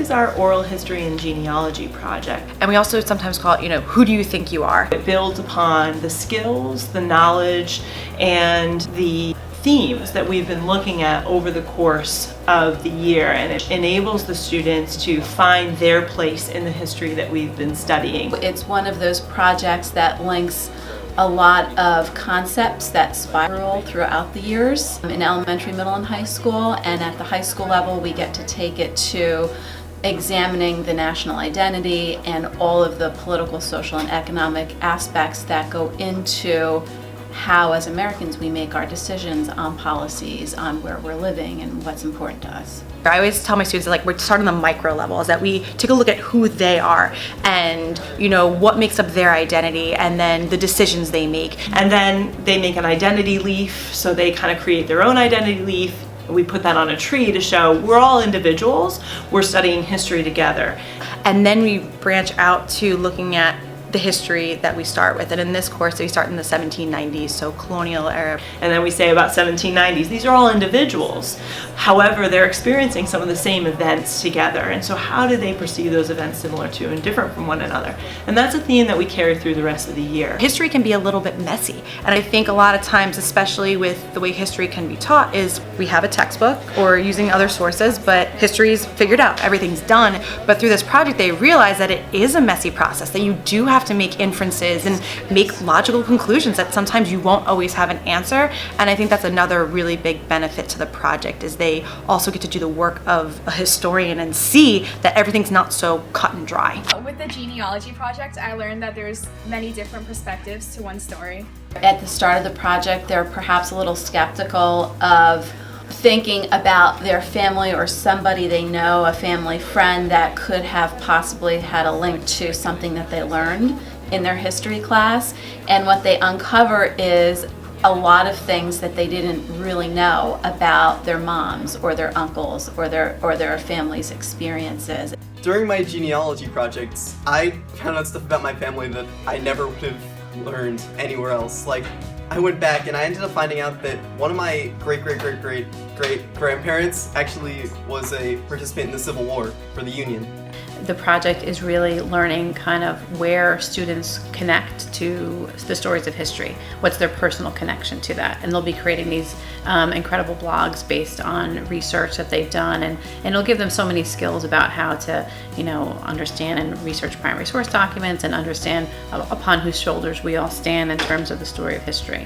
is our oral history and genealogy project. And we also sometimes call it, who do you think you are? It builds upon the skills, the knowledge, and the themes that we've been looking at over the course of the year, and it enables the students to find their place in the history that we've been studying. It's one of those projects that links a lot of concepts that spiral throughout the years in elementary, middle, and high school, and at the high school level we get to take it to examining the national identity and all of the political, social, and economic aspects that go into how as Americans we make our decisions on policies, on where we're living and what's important to us. I always tell my students that we're starting on the micro level, is that we take a look at who they are and what makes up their identity, and then the decisions they make. And then they make an identity leaf, so they kind of create their own identity leaf. We put that on a tree to show we're all individuals, we're studying history together. And then we branch out to looking at the history that we start with. And in this course, we start in the 1790s, so colonial era. And then we say about 1790s. These are all individuals. However, they're experiencing some of the same events together. And so how do they perceive those events similar to and different from one another? And that's a theme that we carry through the rest of the year. History can be a little bit messy. And I think a lot of times, especially with the way history can be taught, is we have a textbook or using other sources, but history's figured out, everything's done. But through this project, they realize that it is a messy process, that you do have to make inferences and make logical conclusions, that sometimes you won't always have an answer. And I think that's another really big benefit to the project, is they also get to do the work of a historian and see that everything's not so cut and dry. With the genealogy project, I learned that there's many different perspectives to one story. At the start of the project, they're perhaps a little skeptical of thinking about their family or somebody they know, a family friend that could have possibly had a link to something that they learned in their history class. And what they uncover is a lot of things that they didn't really know about their moms or their uncles or their family's experiences. During my genealogy projects, I found out stuff about my family that I never would have learned anywhere else. Like, I went back and I ended up finding out that one of my great-great-great-great-grandparents actually was a participant in the Civil War for the Union. The project is really learning kind of where students connect to the stories of history. What's their personal connection to that? And they'll be creating these incredible blogs based on research that they've done, and it'll give them so many skills about how to, understand and research primary source documents and understand upon whose shoulders we all stand in terms of the story of history.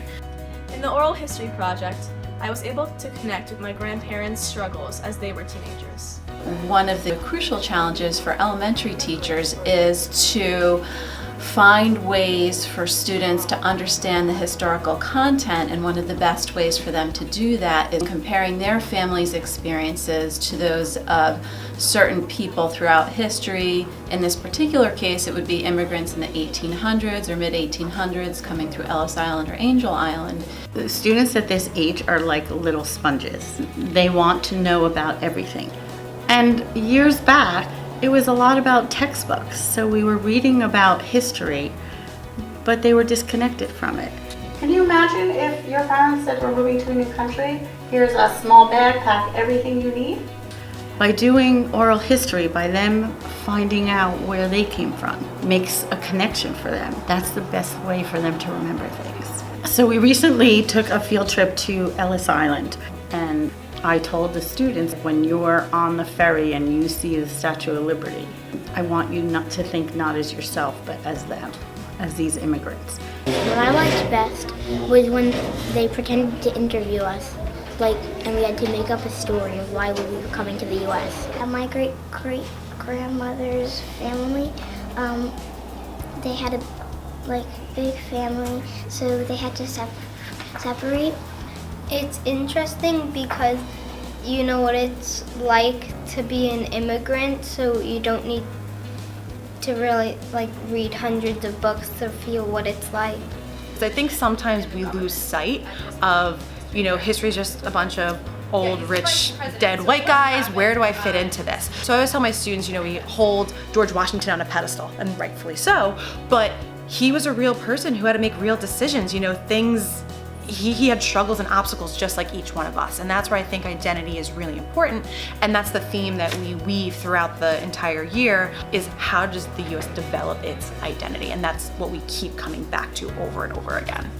In the oral history project, I was able to connect with my grandparents' struggles as they were teenagers. One of the crucial challenges for elementary teachers is to find ways for students to understand the historical content, and one of the best ways for them to do that is comparing their family's experiences to those of certain people throughout history. In this particular case, it would be immigrants in the 1800s or mid-1800s coming through Ellis Island or Angel Island. The students at this age are like little sponges. They want to know about everything. And years back, it was a lot about textbooks. So we were reading about history, but they were disconnected from it. Can you imagine if your parents said, we're moving to a new country, here's a small bag, pack everything you need? By doing oral history, by them finding out where they came from, makes a connection for them. That's the best way for them to remember things. So we recently took a field trip to Ellis Island, and I told the students, when you're on the ferry and you see the Statue of Liberty, I want you not to think not as yourself, but as them, as these immigrants. What I liked best was when they pretended to interview us, and we had to make up a story of why we were coming to the U.S. My great-great-grandmother's family, they had a big family, so they had to separate. It's interesting because you know what it's like to be an immigrant, so you don't need to really read hundreds of books to feel what it's like. I think sometimes we lose sight of, history is just a bunch of old, rich, dead white guys. Where do I fit into this? So I always tell my students, we hold George Washington on a pedestal, and rightfully so, but he was a real person who had to make real decisions. Things he had struggles and obstacles just like each one of us. And that's where I think identity is really important. And that's the theme that we weave throughout the entire year, is how does the US develop its identity? And that's what we keep coming back to over and over again.